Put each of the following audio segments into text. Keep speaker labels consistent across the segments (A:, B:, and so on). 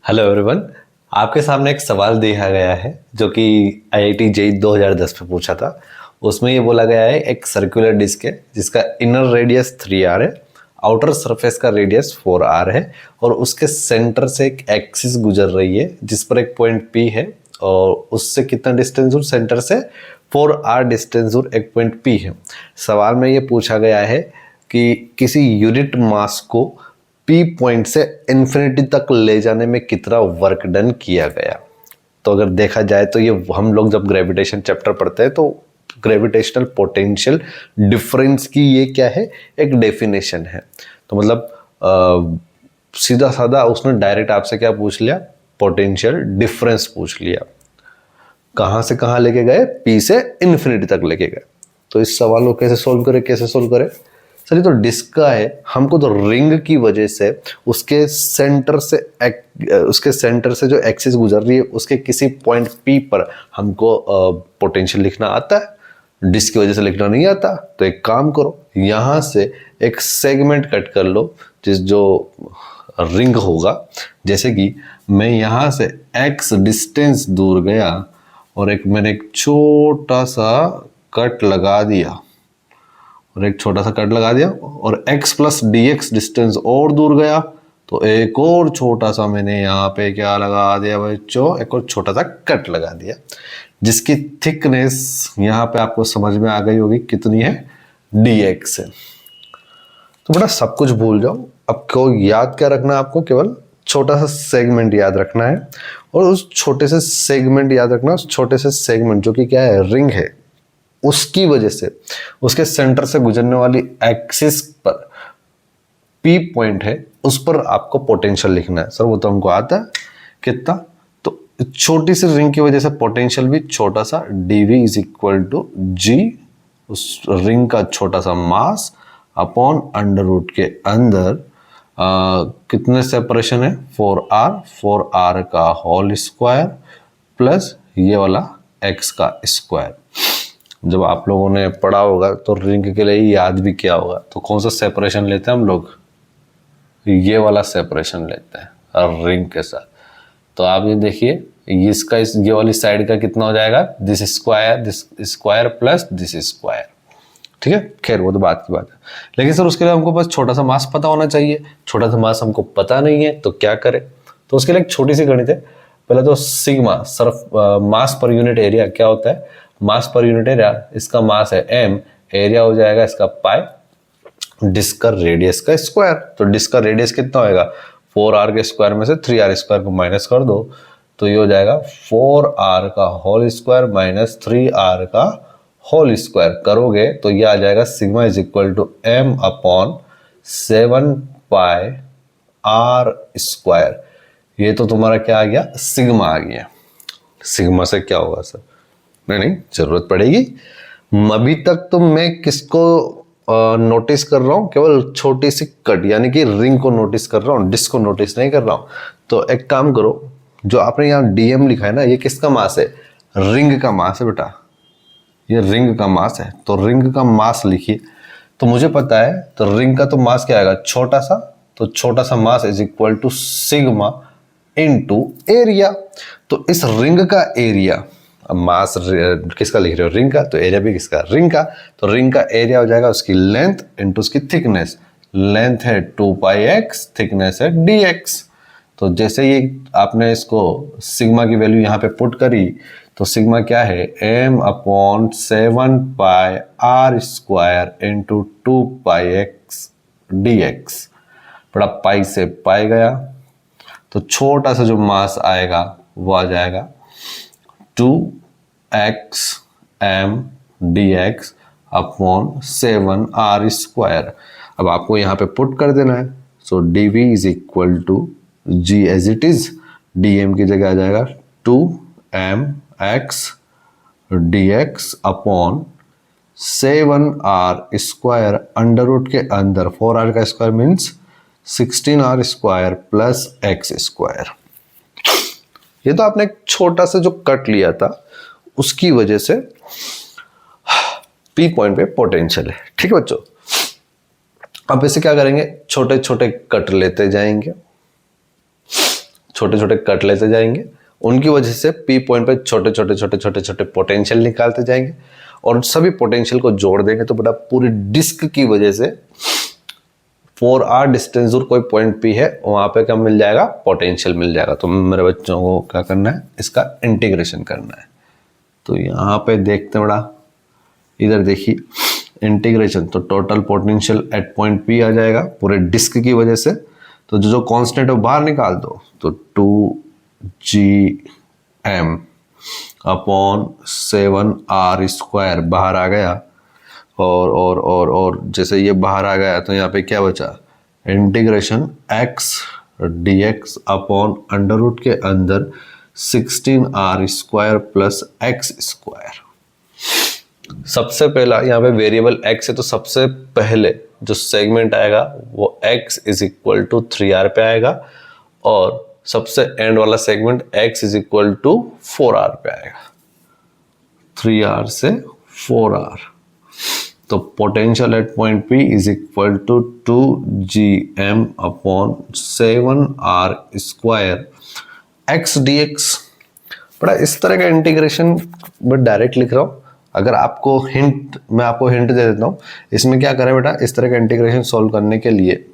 A: Hello everyone. आपके सामने एक सवाल दिया गया है जो कि आईआईटी जेईई 2010 में पूछा था। उसमें ये बोला गया है एक सर्कुलर डिस्क है जिसका इनर रेडियस 3r है, आउटर सरफेस का रेडियस 4r है और उसके सेंटर से एक एक्सिस गुजर रही है जिस पर एक पॉइंट P है और उससे कितना डिस्टेंस दूर, सेंटर से 4r डिस्टेंस दूर एक पॉइंट P है। सवाल में ये पूछा गया है कि किसी यूनिट मास को P पॉइंट से इन्फिनिटी तक ले जाने में कितना वर्क डन किया गया। तो अगर देखा जाए तो ये हम लोग जब ग्रेविटेशन चैप्टर पढ़ते हैं तो ग्रेविटेशनल पोटेंशियल डिफरेंस की ये क्या है, एक डेफिनेशन है। तो मतलब सीधा साधा उसने डायरेक्ट आपसे क्या पूछ लिया, पोटेंशियल डिफरेंस पूछ लिया। कहाँ से कहाँ लेके गए, P से इन्फिनिटी तक लेके गए। तो इस सवाल को कैसे सोल्व करें, सर ये तो डिस्क का है, हमको तो रिंग की वजह से उसके सेंटर से जो एक्सिस गुजर रही है उसके किसी पॉइंट P पर हमको पोटेंशियल लिखना आता है, डिस्क की वजह से लिखना नहीं आता। तो एक काम करो, यहाँ से एक सेगमेंट कट कर लो जो रिंग होगा। जैसे कि मैं यहाँ से x डिस्टेंस दूर गया और मैंने एक छोटा सा कट लगा दिया और x प्लस dx डिस्टेंस और दूर गया तो एक और छोटा सा मैंने यहाँ पे क्या लगा दिया बच्चों, एक और छोटा सा कट लगा दिया जिसकी थिकनेस यहाँ पे आपको समझ में आ गई होगी कितनी है, dx है। तो बेटा सब कुछ भूल जाओ, अब को याद क्या रखना है, आपको केवल छोटा सा सेगमेंट याद रखना है और उस छोटे से सेगमेंट जो कि क्या है, रिंग है, उसकी वजह से उसके सेंटर से गुजरने वाली एक्सिस पर P पॉइंट है, उस पर आपको पोटेंशियल लिखना है। सर वो तो हमको आता है, कितना, तो छोटी सी रिंग की वजह से पोटेंशियल भी छोटा सा, dv is equal to g, उस रिंग का छोटा सा मास अपॉन अंडर रूट के अंदर कितने सेपरेशन है, 4r का होल स्क्वायर प्लस ये वाला x का स्क्वायर। जब आप लोगों ने पढ़ा होगा तो रिंग के लिए याद भी किया होगा। तो कौन सा सेपरेशन लेते हैं हम लोग, ये वाला सेपरेशन लेते हैं रिंग के साथ। तो आप ये देखिए इसका ये वाली साइड का कितना हो जाएगा, this square plus this square. ठीक है, खैर वो तो बात की बात है। लेकिन सर उसके लिए हमको बस छोटा सा मास पता होना चाहिए, छोटा सा मास हमको पता नहीं है तो क्या करें। तो उसके लिए एक छोटी सी गणित है। पहले तो सिग्मा मास पर यूनिट एरिया क्या होता है, मास पर यूनिट एरिया, इसका मास है m, एरिया हो जाएगा इसका पाई, डिस्क का रेडियस का स्क्वायर। तो डिस्क का रेडियस कितना होएगा, 4r के स्क्वायर में से 3r स्क्वायर को माइनस कर दो तो ये हो जाएगा 4r का होल स्क्वायर माइनस 3r का होल स्क्वायर करोगे तो ये आ जाएगा sigma is equal to m upon 7 pi r square. ये तो तुम्हारा क्या आ गया, सिग्मा आ गया। सिग्मा से क्या होगा सर, नहीं जरूरत पड़ेगी। अभी तक तो मैं किसको नोटिस कर रहा हूँ, केवल छोटी सी कट यानी कि रिंग को नोटिस कर रहा हूँ, डिस्क को नोटिस नहीं कर रहा हूँ। तो एक काम करो, जो आपने यहाँ dm लिखा है ना, ये किसका मास है, रिंग का मास है बेटा, ये रिंग का मास है। तो रिंग का मास लिखिए, तो मुझे पता है तो रिंग का तो मास क्या आएगा, छोटा सा, तो छोटा सा mass is equal to sigma into area. तो इस रिंग का एरिया, मास किसका लिख रहे हो, रिंग का, तो एरिया भी किसका, रिंग का। तो रिंग का एरिया हो जाएगा उसकी लेंथ इनटू उसकी थिकनेस। लेंथ है 2πx, थिकनेस है dx। तो जैसे ही आपने इसको सिग्मा की वैल्यू यहाँ पे पुट करी तो सिग्मा क्या है, m upon 7 pi r square into 2πx dx। बड़ा पाई से पाई गया तो छोटा सा जो मास आएगा वो आ जाएगा 2x m dx upon 7r square. अब आपको यहाँ पे पुट कर देना है, so dv is equal to g as it is, dm की जगह आ जाएगा 2mx dx upon 7r square under root के अंदर 4r का स्क्वायर means 16r square plus x square. ये तो आपने एक छोटा सा जो कट लिया था उसकी वजह से P पॉइंट पे पोटेंशियल है। ठीक है बच्चों, अब इसे क्या करेंगे, छोटे छोटे कट लेते जाएंगे, छोटे छोटे कट लेते जाएंगे, उनकी वजह से पी पॉइंट पे छोटे छोटे छोटे छोटे छोटे पोटेंशियल निकालते जाएंगे और सभी पोटेंशियल को जोड़ देंगे तो बेटा पूरी डिस्क की वजह से 4r डिस्टेंस दूर कोई पॉइंट पी है, वहां पे क्या मिल जाएगा, पोटेंशियल मिल जाएगा। तो मेरे बच्चों को क्या करना है, इसका इंटीग्रेशन करना है। तो यहाँ पे देखते हैं बड़ा, इधर देखिए इंटीग्रेशन, तो total potential at point P आ जाएगा पूरे डिस्क की वजह से। तो जो कांस्टेंट है बाहर निकाल दो, तो 2gm अपॉन 7r² बाहर आ गया और जैसे ये बाहर आ गया तो यहाँ पे क्या बचा, integration x dx upon under root के अंदर 16r² प्लस x²। सबसे पहला यहाँ पे वेरिएबल x है, तो सबसे पहले जो सेगमेंट आएगा वो x is equal to 3r पे आएगा और सबसे एंड वाला segment x is equal to 4r पे आएगा, 3r से 4r। तो potential at point P is equal to 2gm upon 7r² x dx। बड़ा इस तरह का इंटीग्रेशन मैं डायरेक्ट लिख रहा हूँ। अगर आपको हिंट, मैं आपको हिंट दे देता हूँ, इसमें क्या करें बेटा, इस तरह का इंटीग्रेशन सॉल्व करने के लिए,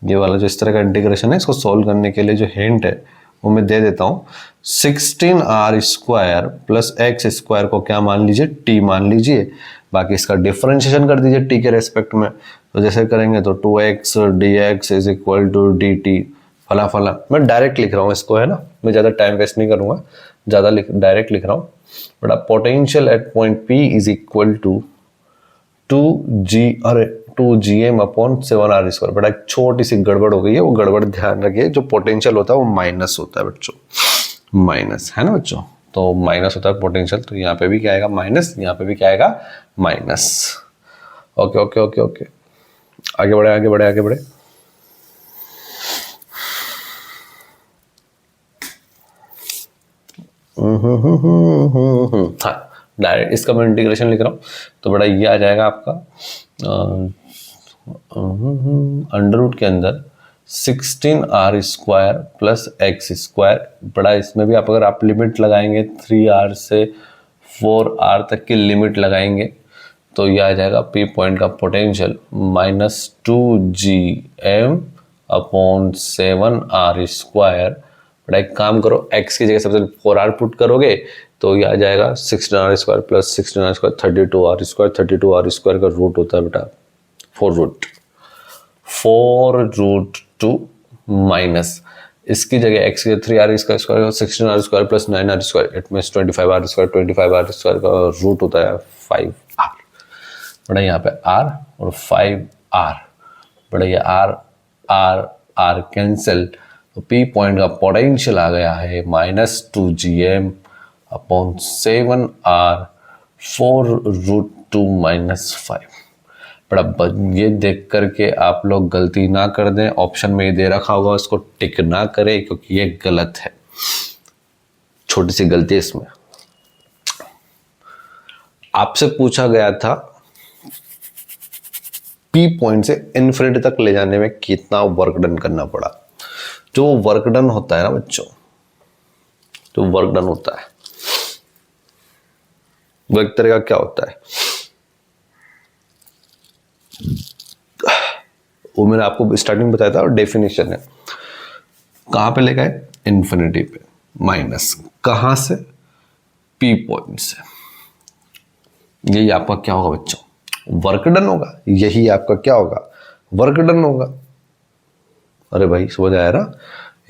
A: ये वाला जो इस तरह का इंटीग्रेशन है इसको सॉल्व करने के लिए जो हिंट है वो मैं दे देता हूँ। 16r² प्लस x² को क्या मान लीजिए, t मान लीजिए, बाकी इसका डिफरेंशिएशन कर दीजिए t के रेस्पेक्ट में। तो जैसे करेंगे तो 2x dx is equal to dt फला फला। मैं डायरेक्ट लिख रहा हूँ इसको, है ना, मैं ज़्यादा टाइम वेस्ट नहीं करूँगा, ज़्यादा डायरेक्ट लिख रहा हूँ। बड़ा potential at point P is equal to 2gm upon 7r²। बड़ा एक छोटी सी गड़बड़ हो गई है, वो गड़बड़ ध्यान रखिए, जो पोटेंशियल होता है वो माइनस होता है बच्चों, माइनस, है ना बच्चों, तो माइनस होता है पोटेंशियल। तो यहाँ पे भी क्या आएगा, माइनस, यहाँ पे भी क्या आएगा, minus. Okay okay okay okay, आगे बढ़े आगे बढ़े आगे बढ़े। हाँ, डायरेक्ट इसका मैं इंटीग्रेशन लिख रहा हूँ, तो बड़ा ये आ जाएगा आपका अंडर रूट के अंदर 16r² प्लस x²। बड़ा इसमें भी आप अगर आप लिमिट लगाएंगे 3r से 4r तक की लिमिट लगाएंगे तो ये आ जाएगा P पॉइंट का पोटेंशियल -2gm अपॉन 7r²। बड़ा एक काम करो, x की जगह सबसे 4r पुट करोगे तो ये आ जाएगा 16r² plus 16r² 32r²। 32r² का रूट होता है बेटा 4√2 माइनस, इसकी जगह x की 3r² 16r² plus 9r², it means 25r²। 25r² का रूट होता है 5r। बड़ा यहाँ पे r और 5r, बड़ा ये r कैंसिल, तो P पॉइंट का पोटेंशियल आ गया है -2gm अपॉन 7r 4√2 माइनस 5। बड़ा ये देख करके आप लोग गलती ना कर दें, ऑप्शन में ये दे रखा होगा उसको टिक ना करें क्योंकि ये गलत है, छोटी सी गलती है इसमें। आपसे पूछा गया था P पॉइंट से इन्फिनिटी तक ले जाने में कितना वर्क डन करना पड़ा। जो वर्क डन होता है ना बच्चों, जो वर्क डन होता है वो एक तरह का क्या होता है, वो मैंने आपको स्टार्टिंग बताया था और डेफिनेशन है। कहां पे ले गए, इन्फिनिटी पे, माइनस कहां से, P पॉइंट से। यही आपका क्या होगा बच्चों, वर्क डन होगा। यही आपका क्या होगा, वर्क डन होगा। अरे भाई समझ आया ना,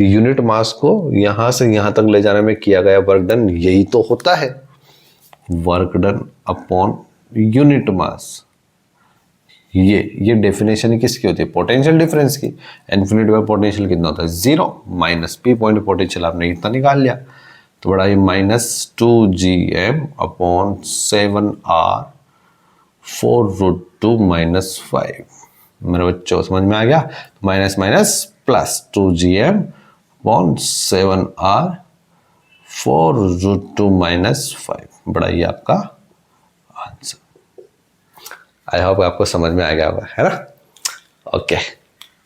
A: यूनिट मास को यहां से यहां तक ले जाने में किया गया वर्क डन, यही तो होता है work done upon unit mass. ये डेफिनेशन किसकी होती है, पोटेंशियल डिफरेंस की। इन्फिनिटी में पोटेंशियल कितना होता है, 0 माइनस P पॉइंट पोटेंशियल आपने इतना निकाल लिया, तो बड़ा ये -2gm अपॉन 7r 4√2 माइनस 5। मेरे बच्चों समझ में आ गया, minus minus plus 2gm upon 7r 4√2 minus 5। बड़ा ये आपका आंसर। आई होप आपको समझ में आ गया होगा, है ना। ओके,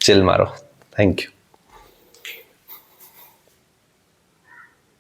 A: चिल मारो, थैंक यू।